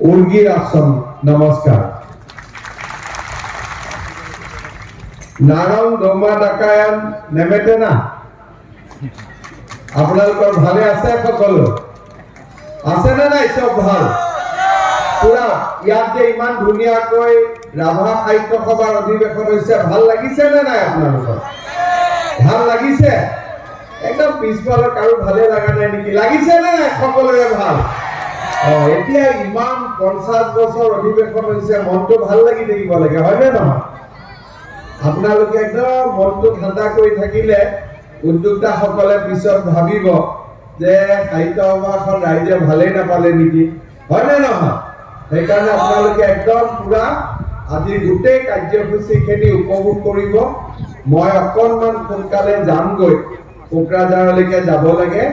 উৰ্গীৰ আসন নমস্কাৰ। নাৰং দমা ডাকায়ান নেমেতে না আপোনালোকৰ ভালে আছে? সকলো আছে নে নাই? চব ভাল পুৰা। ইয়াত যে ইমান ধুনীয়াকৈ ৰাভা সাহিত্য সভাৰ অধিৱেশন হৈছে, ভাল লাগিছে নে নাই? আপোনালোকৰ ভাল লাগিছে? একদম পিছফালৰ কাৰো ভালে লগা নাই নেকি? লাগিছে নে নাই? সকলোৰে ভাল। এতিয়া ইমান 50 বছৰ অধিৱেশন হৈছে, মনটো ভাল লাগি থাকিব লাগে, হয়নে নহয়? আপোনালোকে একদম মনটো ঠাণ্ডা কৰি থাকিলে উদ্যোক্তাসকলে পিছত ভাবিব যে সাহিত্য সভাখন ৰাইজে ভালেই নাপালে নেকি, হয়নে নহয়? সেইকাৰণে আপোনালোকে একদম পুৰা আজি গোটেই কাৰ্যসূচীখিনি উপভোগ কৰিব। মই অকণমান সোনকালে যামগৈ, কোকৰাঝাৰলৈকে যাব লাগে,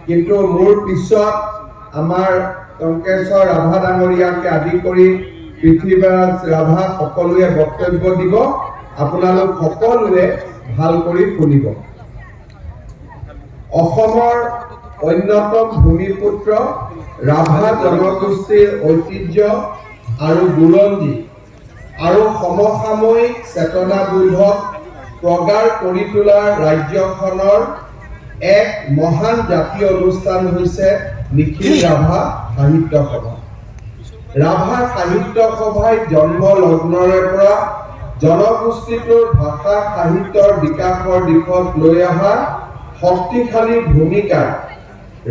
কিন্তু মোৰ পিছত আমাৰ টংকেশ্বৰ ৰাভা ডাঙৰীয়াকে আদি কৰি পৃথ্বীৰাজ ৰাভা সকলোৱে বক্তব্য দিব। আপোনালোক সকলোৱে ভাল কৰি শুনিব। অসমৰ অন্যতম ভূমিপুত্ৰ ৰাভা জনগোষ্ঠীৰ ঐতিহ্য আৰু বুৰঞ্জী আৰু সমসাময়িক চেতনাবোধক প্ৰগাঢ় কৰি তোলাৰ ৰাজ্যখনৰ এক মহান জাতীয় অনুষ্ঠান হৈছে নিখিল ৰাভা সাহিত্য সভা। ৰাভা সাহিত্য সভাই জন্ম লগ্নৰে পৰা জনগোষ্ঠীটোৰ ভাষা সাহিত্যৰ বিকাশৰ দিশত লৈ অহা শক্তিশালী ভূমিকা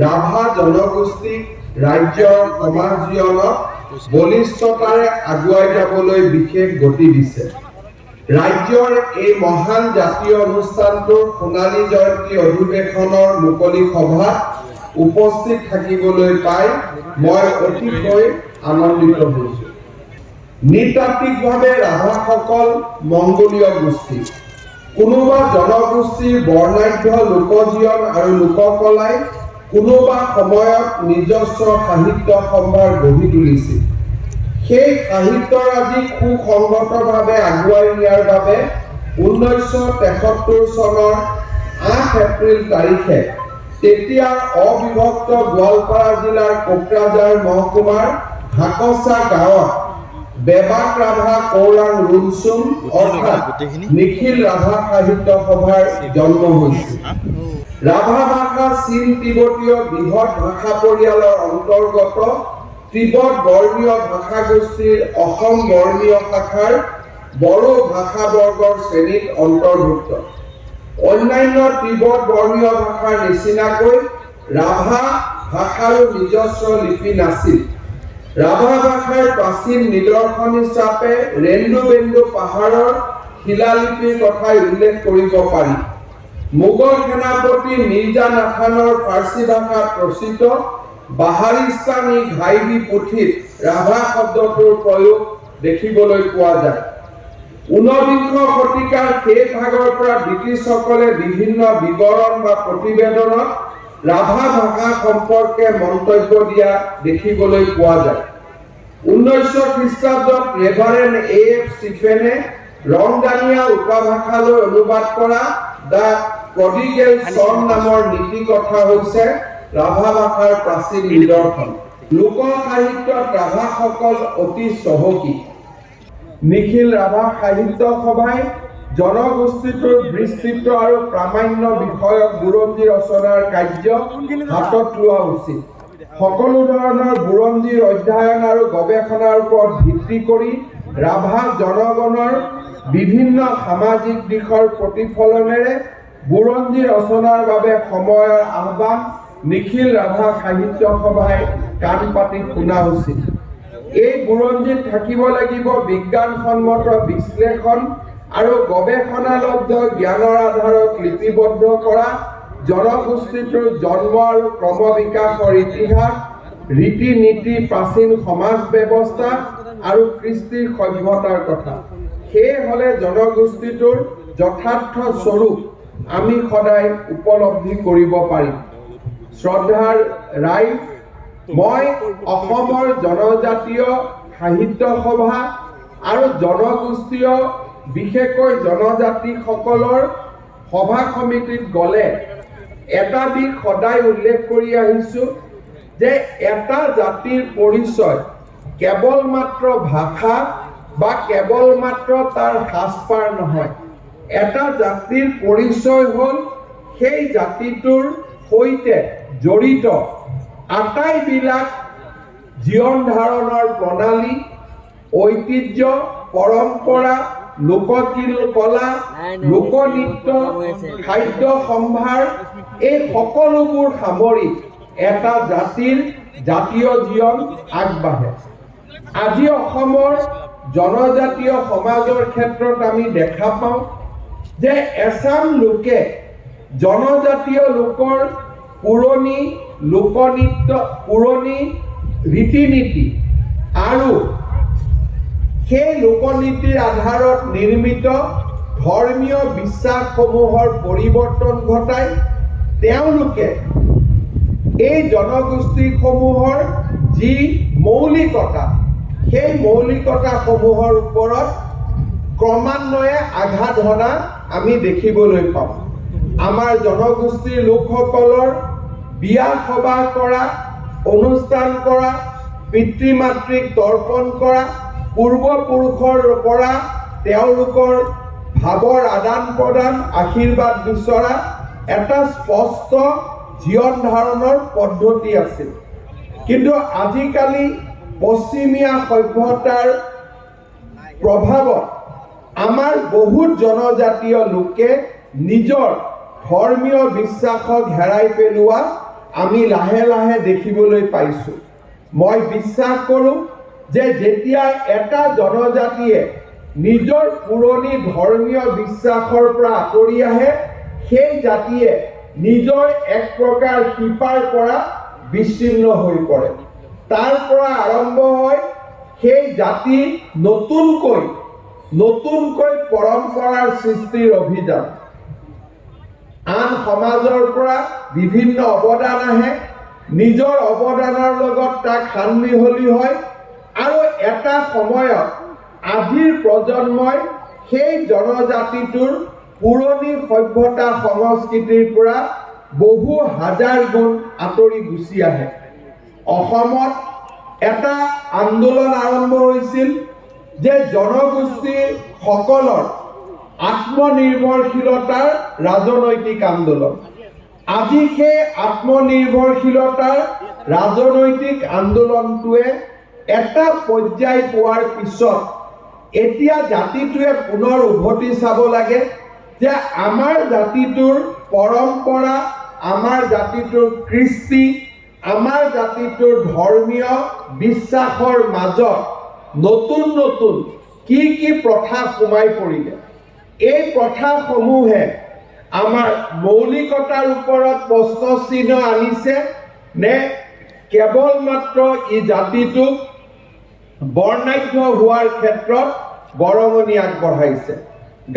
ৰাভা জনগোষ্ঠীক ৰাজ্যৰ সমাজ জীৱনত বলিষ্ঠতাৰে আগুৱাই যাবলৈ বিশেষ গতি দিছে। ৰাজ্যৰ এই মহান জাতীয় অনুষ্ঠানটোৰ সোণালী জয়ন্তী অধিৱেশনৰ মুকলি সভাত উপস্থিত থাকিবলৈ পাই মই অতিশয় আনন্দিত হৈছো। নৃতাত্ত্বিকভাৱে ৰাভাসকল মংগোলীয় গোষ্ঠী। কোনোবা জনগোষ্ঠীৰ বৰ্ণাঢ্য লোকজীৱন আৰু লোককলাই কোনোবা সময়ত নিজস্ব সাহিত্য সম্ভাৰ গঢ়ি তুলিছিল। সেই সাহিত্যৰাজি সুসংগতভাৱে আগুৱাই নিয়াৰ বাবে 1973 চনৰ 8 এপ্ৰিল তাৰিখে তেতিয়াৰ অবিভক্ত গোৱালপাৰা জিলাৰ কোকৰাঝাৰ মহকুমাৰ হাকচা গাঁৱত বেবাক ৰাভা কৌৰাং ৰুনচুম অৰ্থাৎ নিখিল ৰাভা সাহিত্য সভাৰ জন্ম হৈছিল। ৰাভা ভাষা চীন তিব্বতীয় বৃহৎ ভাষা পৰিয়ালৰ অন্তৰ্গত তিব্বত বৰ্মীয় ভাষা গোষ্ঠীৰ অসম বৰ্মীয় শাখাৰ বড়ো ভাষা বৰ্গৰ শ্ৰেণীত অন্তৰ্ভুক্ত। অন্যান্য তিব্বত বৰ্মীয় ভাষাৰ নিচিনাকৈ ৰাভা ভাষাৰো নিজস্ব লিপি নাছিল। ৰাভা ভাষাৰ প্ৰাচীন নিদৰ্শন হিচাপে ৰেন্দু বেন্দু পাহাৰৰ শিলালিপিৰ কথাই উল্লেখ কৰিব পাৰি। মোগল সেনাপতি মিৰ্জা নাথানৰ ফাৰ্চী ভাষাত ৰচিত বাহাৰিস্তান-ই ঘাইবি পুথিত ৰাভা শব্দটোৰ প্ৰয়োগ দেখিবলৈ পোৱা যায়। 19বিংশ শতিকাৰ শেষ ভাগৰ পৰা ব্ৰিটিছসকলে বিভিন্ন বিৱৰণ বা প্ৰতিবেদনত ৰাভা ভাষা সম্পৰ্কে মন্তব্য দিয়া দেখিবলৈ পোৱা যায়। 1900 খ্ৰীষ্টাব্দত ৰেভাৰেণ্ড A.F. ষ্টিফেনে ৰংদানিয়া উপভাষালৈ অনুবাদ কৰা দ্য প্ৰডিগেল চন নামৰ নীতি কথা হৈছে ৰাভা ভাষাৰ প্ৰাচীন নিদৰ্শন। লোক সাহিত্যত ৰাভাসকল অতি চহকী। নিখিল ৰাভা সাহিত্য সভাই জনগোষ্ঠীটোৰ বিস্তৃত আৰু প্ৰামাণ্য বিষয়ক বুৰঞ্জী ৰচনাৰ কাৰ্য হাতত লোৱা উচিত। সকলো ধৰণৰ বুৰঞ্জীৰ অধ্যয়ন আৰু গৱেষণাৰ ওপৰত ভিত্তি কৰি ৰাভা জনগণৰ বিভিন্ন সামাজিক দিশৰ প্ৰতিফলনেৰে বুৰঞ্জী ৰচনাৰ বাবে সময়ৰ আহ্বান নিখিল ৰাভা সাহিত্য সভাই কাণ পাতি শুনা উচিত। এই বুৰঞ্জীত থাকিব লাগিব বিজ্ঞানসন্মত বিশ্লেষণ আৰু গৱেষণালব্ধ জ্ঞানৰ আধাৰত লিপিবদ্ধ কৰা জনগোষ্ঠীটোৰ জন্ম আৰু ক্ৰম বিকাশৰ ইতিহাস, ৰীতি নীতি, প্ৰাচীন সমাজ ব্যৱস্থা আৰু কৃষ্টি সভ্যতাৰ কথা। সেয়ে হলে জনগোষ্ঠীটোৰ যথাৰ্থ স্বৰূপ আমি সদায় উপলব্ধি কৰিব পাৰিম। শ্ৰদ্ধাৰ ৰাইজ, মই অসমৰ জনজাতীয় সাহিত্য সভা আৰু জনগোষ্ঠীয় বিশেষকৈ জনজাতিসকলৰ সভা সমিতিত গ'লে এটা দিশ সদায় উল্লেখ কৰি আহিছোঁ যে এটা জাতিৰ পৰিচয় কেৱল মাত্ৰ ভাষা বা কেৱল মাত্ৰ তাৰ সাজপাৰ নহয়। এটা জাতিৰ পৰিচয় হ'ল সেই জাতিটোৰ সৈতে জড়িত আটাইবিলাক জীৱন ধাৰণৰ প্ৰণালী, ঐতিহ্য, পৰম্পৰা, লোককলা, লোকনৃত্য, খাদ্য সম্ভাৰ, এই সকলোবোৰ সামৰি এটা জাতিৰ জাতীয় জীৱন আগবাঢ়ে। আজি অসমৰ জনজাতীয় সমাজৰ ক্ষেত্ৰত আমি দেখা পাওঁ যে এচাম লোকে জনজাতীয় লোকৰ পুৰণি লোকনৃত্য, পুৰণি ৰীতি নীতি আৰু সেই লোকনীতিৰ আধাৰত নিৰ্মিত ধৰ্মীয় বিশ্বাসসমূহৰ পৰিৱৰ্তন ঘটাই তেওঁলোকে এই জনগোষ্ঠীসমূহৰ যি মৌলিকতা, সেই মৌলিকতাসমূহৰ ওপৰত ক্ৰমান্বয়ে আঘাত হনা আমি দেখিবলৈ পাওঁ। আমাৰ জনগোষ্ঠীৰ লোকসকলৰ বিয়া সবাহ কৰা, অনুষ্ঠান কৰা, পিতৃ মাতৃক তৰ্পণ কৰা, পূৰ্বপুৰুষৰ পৰা তেওঁলোকৰ ভাৱৰ আদান প্ৰদান, আশীৰ্বাদ বিচৰা এটা স্পষ্ট জীৱন ধাৰণৰ পদ্ধতি আছিল। কিন্তু আজিকালি পশ্চিমীয়া সভ্যতাৰ প্ৰভাৱত আমাৰ বহুত জনজাতীয় লোকে নিজৰ ধৰ্মীয় বিশ্বাসক হেৰাই পেলোৱা আমি লাহে লাহে দেখিবলৈ পাইছোঁ। মই বিশ্বাস কৰোঁ যে যেতিয়া এটা জনজাতিয়ে নিজৰ পুৰণি ধৰ্মীয় বিশ্বাসৰ পৰা আঁতৰি আহে, সেই জাতিয়ে নিজৰ এক প্ৰকাৰ শিপাৰ পৰা বিচ্ছিন্ন হৈ পৰে। তাৰ পৰা আৰম্ভ হয় সেই জাতি নতুনকৈ পৰম্পৰাৰ সৃষ্টিৰ অভিযান। আন সমাজৰ পৰা বিভিন্ন অৱদান আহে, নিজৰ অৱদানৰ লগত তাক সানমিহলি হয় আৰু এটা সময়ত আজিৰ প্ৰজন্মই সেই জনজাতিটোৰ পুৰণি সভ্যতা সংস্কৃতিৰ পৰা বহু হাজাৰ গুণ আঁতৰি গুচি আহে। অসমত এটা আন্দোলন আৰম্ভ হৈছিল যে জনগোষ্ঠীসকলৰ আত্মনিৰ্ভৰশীলতাৰ ৰাজনৈতিক আন্দোলন। আজি সেই আত্মনিৰ্ভৰশীলতাৰ ৰাজনৈতিক আন্দোলনটোৱে এটা পৰ্যায় পোৱাৰ পিছত এতিয়া জাতিটোৱে পুনৰ উভতি চাব লাগে যে আমাৰ জাতিটোৰ পৰম্পৰা, আমাৰ জাতিটোৰ কৃষ্টি, আমাৰ জাতিটোৰ ধৰ্মীয় বিশ্বাসৰ মাজত নতুন নতুন কি কি প্ৰথা সোমাই পৰিলে। এই প্ৰথাসমূহে আমাৰ মৌলিকতাৰ ওপৰত প্ৰশ্ন চিহ্ন আনিছে নে কেৱল মাত্ৰ ই জাতিটোক বৰ্ণাঢ্য হোৱাৰ ক্ষেত্ৰত বৰঙণি আগবঢ়াইছে।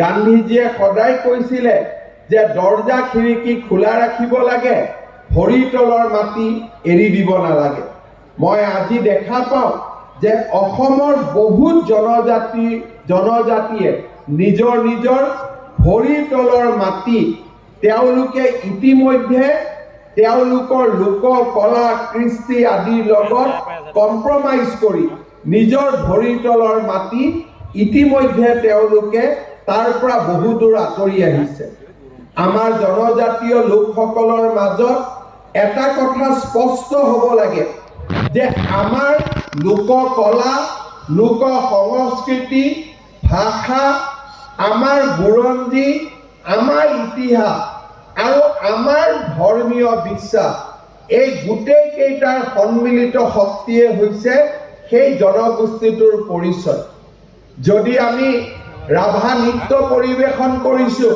গান্ধীজীয়ে সদায় কৈছিলে যে দৰ্জা খিৰিকী খোলা ৰাখিব লাগে, ভৰিৰ তলৰ মাটি এৰি দিব নালাগে। মই আজি দেখা পাওঁ যে অসমৰ বহুত জনজাতিয়ে নিজৰ নিজৰ ভৰিৰ তলৰ মাটি তেওঁলোকে ইতিমধ্যে তেওঁলোকৰ লোক কলা, কৃষ্টি আদিৰ লগত কম্প্ৰমাইজ কৰি নিজৰ ভৰিৰ তলৰ মাটি ইতিমধ্যে তেওঁলোকে তাৰ পৰা বহু দূৰ আঁতৰি আহিছে। আমাৰ জনজাতীয় লোকসকলৰ মাজত এটা কথা স্পষ্ট হ'ব লাগে যে আমাৰ লোক কলা, লোক সংস্কৃতি, ভাষা, আমাৰ বুৰঞ্জী, আমাৰ ইতিহাস আৰু আমাৰ ধৰ্মীয় বিশ্বাস, এই গোটেই কেইটাৰ সন্মিলিত শক্তিয়ে হৈছে সেই জনগোষ্ঠীটোৰ পৰিচয়। যদি আমি ৰাভা নৃত্য পৰিৱেশন কৰিছোঁ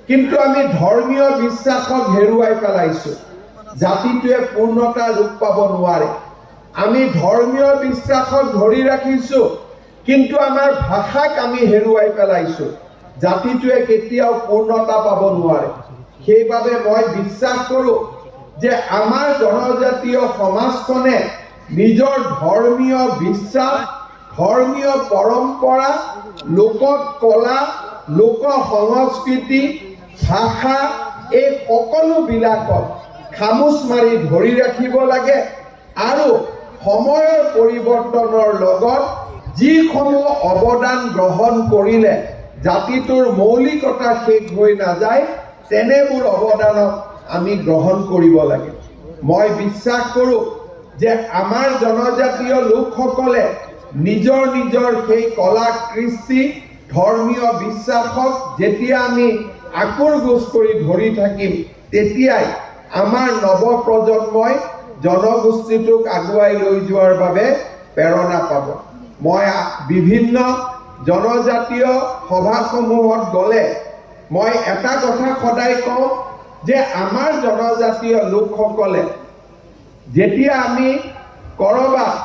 কিন্তু আমি ধৰ্মীয় বিশ্বাসক হেৰুৱাই পেলাইছোঁ, জাতিটোৱে পূৰ্ণতা ৰূপ পাব নোৱাৰে। আমি ধৰ্মীয় বিশ্বাসক ধৰি ৰাখিছোঁ কিন্তু আমাৰ ভাষাক আমি হেৰুৱাই পেলাইছোঁ, জাতিটোৱে কেতিয়াও পূৰ্ণতা পাব নোৱাৰে। সেইবাবে মই বিশ্বাস কৰোঁ যে আমাৰ জনজাতীয় সমাজখনে নিজৰ ধৰ্মীয় বিশ্বাস, ধৰ্মীয় পৰম্পৰা, লোক কলা, লোক সংস্কৃতি, ভাষা, এই সকলোবিলাকক খামুচ মাৰি ধৰি ৰাখিব লাগে আৰু সময়ৰ পৰিৱৰ্তনৰ লগত যিসমূহ অৱদান গ্ৰহণ কৰিলে জাতিটোৰ মৌলিকতা শেষ হৈ নাযায়, তেনেবোৰ অৱদানক আমি গ্ৰহণ কৰিব লাগে। মই বিশ্বাস কৰোঁ যে আমাৰ জনজাতীয় লোকসকলে নিজৰ নিজৰ সেই কলা কৃষ্টি ধৰ্মীয় বিশ্বাসক যেতিয়া আমি আকুৰগোজ কৰি ধৰি থাকিম, তেতিয়াই আমাৰ নৱপ্ৰজন্মই জনগোষ্ঠীটোক আগুৱাই লৈ যোৱাৰ বাবে প্ৰেৰণা পাব। মই বিভিন্ন জনজাতীয় সভাসমূহত গ'লে মই এটা কথা সদায় কওঁ যে আমাৰ জনজাতীয় লোকসকলে যেতিয়া আমি কৰবাত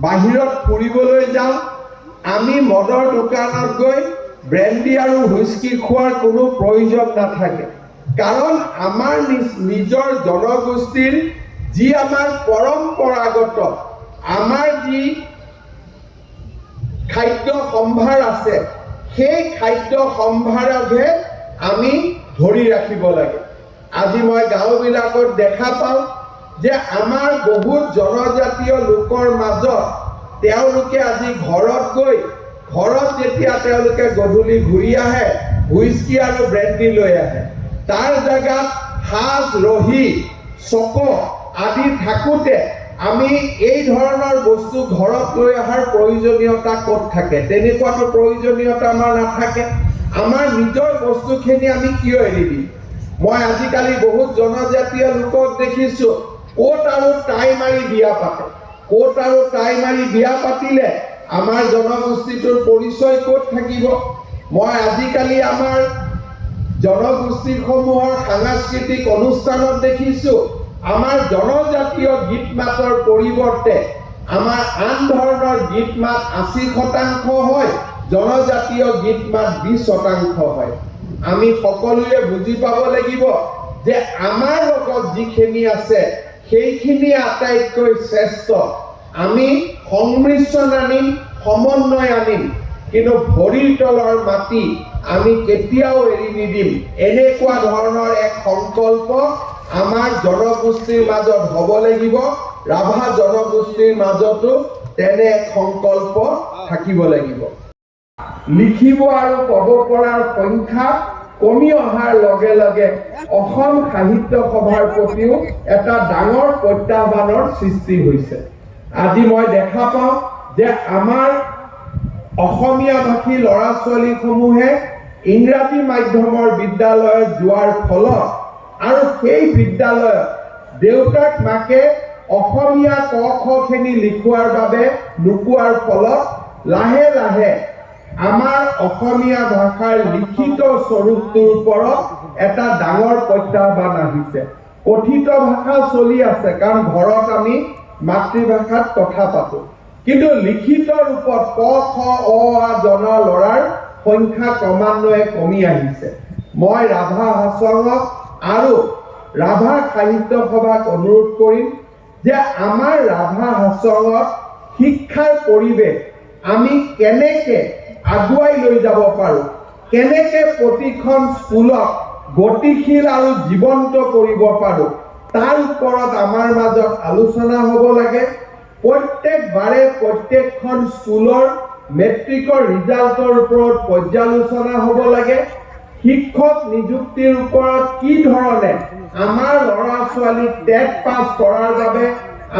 বাহিৰত ফুৰিবলৈ যাওঁ, আমি মদৰ দোকানত গৈ ব্ৰেণ্ডি আৰু হুইস্কি খোৱাৰ কোনো প্ৰয়োজন নাথাকে। কাৰণ আমাৰ নিজৰ জনগোষ্ঠীৰ যি আমাৰ পৰম্পৰাগত আমাৰ যি খাদ্য সম্ভাৰ আছে, সেই খাদ্য সম্ভাৰকহে আমি ধৰি ৰাখিব লাগে। আজি মই গাঁওবিলাকত দেখা পাওঁ যে আমাৰ বহুত জনজাতীয় লোকৰ মাজত তেওঁলোকে আজি ঘৰত গৈ ঘৰত যেতিয়া তেওঁলোকে গধূলি ঘূৰি আহে, হুইস্কি আৰু ব্ৰেণ্ডি লৈ আহে। তাৰ জেগাত সাজ, ৰহি, চক আদি থাকোঁতে আমি এই ধৰণৰ বস্তু ঘৰত লৈ অহাৰ প্ৰয়োজনীয়তা ক'ত থাকে? তেনেকুৱাটো প্ৰয়োজনীয়তা আমাৰ নাথাকে। আমাৰ নিজৰ বস্তুখিনি আমি কিয় এৰি দিম? মই আজিকালি বহুত জনজাতীয় লোকক দেখিছোঁ কোট আৰু টাই মাৰি বিয়া পাতে। কোট আৰু টাই মাৰি বিয়া পাতিলে আমাৰ জনগোষ্ঠীটোৰ পৰিচয় ক'ত থাকিব? মই আজিকালি আমাৰ জনগোষ্ঠীসমূহৰ সাংস্কৃতিক অনুষ্ঠানত দেখিছোঁ আমাৰ জনজাতীয় গীত মাতৰ পৰিৱৰ্তে আমাৰ আন ধৰণৰ গীত মাত 80% হয়, জনজাতীয় গীত মাত 20% হয়। আমি সকলোৱে বুজি পাব লাগিব যে আমাৰ লগত যিখিনি আছে সেইখিনি আটাইতকৈ শ্ৰেষ্ঠ। আমি সংমিশ্ৰণ আনিম, সমন্বয় আনিম, কিন্তু ভৰিৰ তলৰ মাটি আমি কেতিয়াও এৰি নিদিম। এনেকুৱা ধৰণৰ এক সংকল্প আমাৰ জনগোষ্ঠীৰ মাজত হ'ব লাগিব। ৰাভা জনগোষ্ঠীৰ মাজতো তেনে এক সংকল্প থাকিব লাগিব। লিখিব আৰু ক'ব পৰাৰ সংখ্যা কমি অহাৰ লগে লগে অসম সাহিত্য সভাৰ প্ৰতিও এটা ডাঙৰ প্ৰত্যাহ্বানৰ সৃষ্টি হৈছে। আজি মই দেখা পাওঁ যে আমাৰ অসমীয়া ভাষী ল'ৰা ছোৱালীসমূহে ইংৰাজী মাধ্যমৰ বিদ্যালয়ত যোৱাৰ ফলত আৰু সেই বিদ্যালয়ত দেউতাক মাকে অসমীয়া ক খ খিনি লিখোৱাৰ বাবে নোকোৱাৰ ফলত লাহে লাহে আমাৰ অসমীয়া ভাষাৰ লিখিত স্বৰূপটোৰ ওপৰত এটা ডাঙৰ প্ৰত্যাহ্বান আহিছে। কথিত ভাষা চলি আছে, কাৰণ ঘৰত আমি মাতৃভাষাত কথা পাতোঁ, কিন্তু লিখিত ৰূপত ক খ অ আ জনা ল'ৰাৰ সংখ্যা ক্ৰমান্বয়ে কমি আহিছে। মই ৰাভা হাছঙক আৰু ৰাভা সাহিত্য সভাক অনুৰোধ কৰিম যে আমাৰ ৰাভা হাছঙত শিক্ষাৰ পৰিৱেশ আমি কেনেকে আগুৱাই লৈ যাব পাৰোঁ, কেনেকে প্ৰতিখন স্কুলক গতিশীল আৰু জীৱন্ত কৰিব পাৰোঁ, তাৰ ওপৰত আমাৰ মাজত আলোচনা হ'ব লাগে। প্ৰত্যেকবাৰে প্ৰত্যেকখন স্কুলৰ মেট্ৰিকৰ ৰিজাল্টৰ ওপৰত পৰ্যালোচনা হ'ব লাগে। শিক্ষক নিযুক্তিৰ ওপৰত কি ধৰণে আমাৰ ল'ৰা ছোৱালীক টেট পাছ কৰাৰ বাবে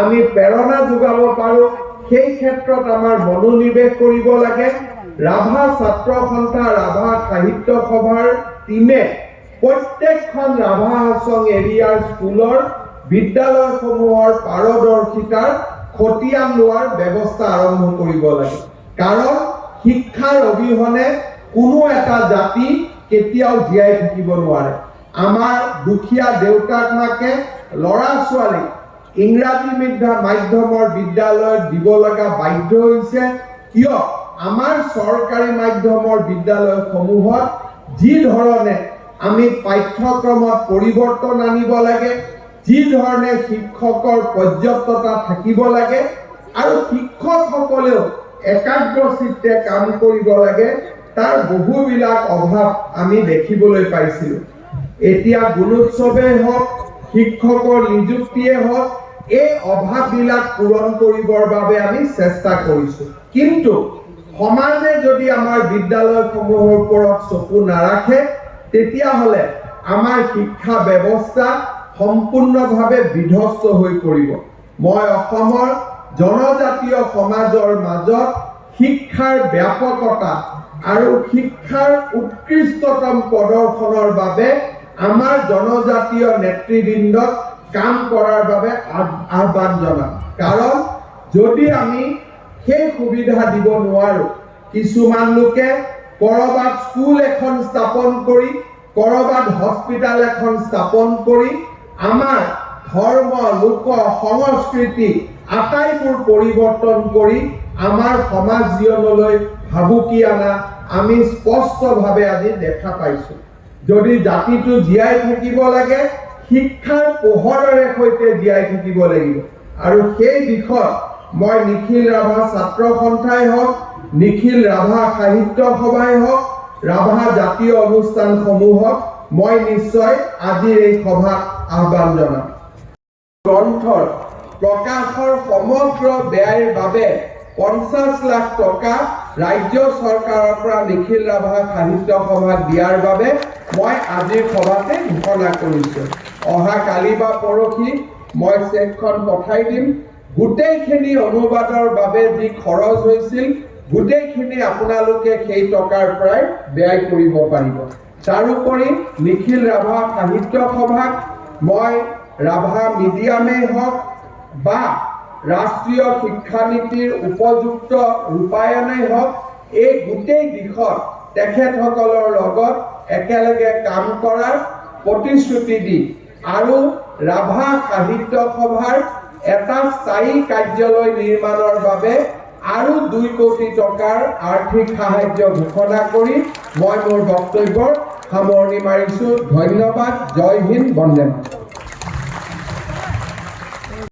আমি প্ৰেৰণা যোগাব পাৰোঁ, সেই ক্ষেত্ৰত আমাৰ মনোনিৱেশ কৰিব লাগে। ৰাভা ছাত্ৰ সন্থা ৰাভা সাহিত্য সভাৰ টিমে প্ৰত্যেকখন ৰাভা হাছং এৰিয়াৰ স্কুলৰ বিদ্যালয়সমূহৰ পাৰদৰ্শিতাৰ খতিয়ান লোৱাৰ ব্যৱস্থা আৰম্ভ কৰিব লাগে। কাৰণ শিক্ষাৰ অবিহনে কোনো এটা জাতি কেতিয়াও জীয়াই থাকিব নোৱাৰে। আমাৰ দুখীয়া দেউতাক মাকে ল'ৰা ছোৱালীক ইংৰাজী মাধ্যমৰ বিদ্যালয়ত দিব লগা বাধ্য হৈছে, কিয় আমাৰ চৰকাৰী মাধ্যমৰ বিদ্যালয়সমূহত যি ধৰণে আমি পাঠ্যক্ৰমত পৰিৱৰ্তন আনিব লাগে, যি ধৰণে শিক্ষকৰ পৰ্যাপ্ততা থাকিব লাগে আৰু শিক্ষকসকলেও একাগ্ৰচিত্তে কাম কৰিব লাগে, তাৰ বহুবিলাক অভাৱ আমি দেখিবলৈ পাইছিলোঁ। এতিয়া গুণোৎসৱেই হওক, শিক্ষকৰ নিযুক্তিয়ে হওক, এই অভাৱবিলাক পূৰণ কৰিবৰ বাবে আমি চেষ্টা কৰিছোঁ। কিন্তু সমাজে যদি আমাৰ বিদ্যালয়সমূহৰ ওপৰত চকু নাৰাখে তেতিয়াহ'লে আমাৰ শিক্ষা ব্যৱস্থা সম্পূৰ্ণভাৱে বিধ্বস্ত হৈ পৰিব। মই অসমৰ জনজাতীয় সমাজৰ মাজত শিক্ষাৰ ব্যাপকতা আৰু শিক্ষাৰ উৎকৃষ্টতম প্ৰদৰ্শনৰ বাবে আমাৰ জনজাতীয় নেতৃবৃন্দক কাম কৰাৰ বাবে আহ্বান জনাম। কাৰণ যদি আমি সেই সুবিধা দিব নোৱাৰো, কিছুমান লোকে কৰবাত স্কুল এখন স্থাপন কৰি, কৰবাত হস্পিটাল এখন স্থাপন কৰি আমাৰ ধৰ্ম, লোক, সংস্কৃতি আটাইবোৰ পৰিৱৰ্তন কৰি আমাৰ সমাজ জীৱনলৈ ভাবুকি আনা আমি স্পষ্টভাৱে আজি দেখা পাইছো। যদি জাতিটো জীয়াই থাকিব লাগে শিক্ষাৰ পোহৰেৰে সৈতে জীয়াই থাকিব লাগিব। আৰু সেই দিশত মই নিখিল ৰাভা ছাত্ৰ সন্থাই হওক, নিখিল ৰাভা সাহিত্য সভাই হওক, ৰাভা জাতীয় অনুষ্ঠানসমূহক মই নিশ্চয় আজিৰ এই সভাত আহ্বান জনাম। গ্ৰন্থৰ প্ৰকাশৰ সমগ্ৰ ব্যয়ৰ বাবে 50 লাখ টকা ৰাজ্য চৰকাৰৰ পৰা নিখিল ৰাভা সাহিত্য সভাক দিয়াৰ বাবে মই আজিৰ সভাতে ঘোষণা কৰিছোঁ। অহা কালি বা পৰহি মই চেকখন পঠাই দিম। গোটেইখিনি অনুবাদৰ বাবে যি খৰচ হৈছিল গোটেইখিনি আপোনালোকে সেই টকাৰ পৰাই ব্যয় কৰিব পাৰিব। তাৰোপৰি নিখিল ৰাভা সাহিত্য সভাক মই ৰাভা মিডিয়ামেই হওক বা ৰাষ্ট্ৰীয় শিক্ষানীতিৰ উপযুক্ত ৰূপায়ণেই হওক, এই গোটেই দিশত তেখেতসকলৰ লগত একেলগে কাম কৰাৰ প্ৰতিশ্ৰুতি দি আৰু ৰাভা সাহিত্য সভাৰ এটা স্থায়ী কাৰ্যালয় নিৰ্মাণৰ বাবে আৰু 2 কোটি টকাৰ আৰ্থিক সাহায্য ঘোষণা কৰি মই মোৰ বক্তব্যৰ সামৰণি মাৰিছোঁ। ধন্যবাদ। জয় হিন্দ, বন্দে মাতৰম।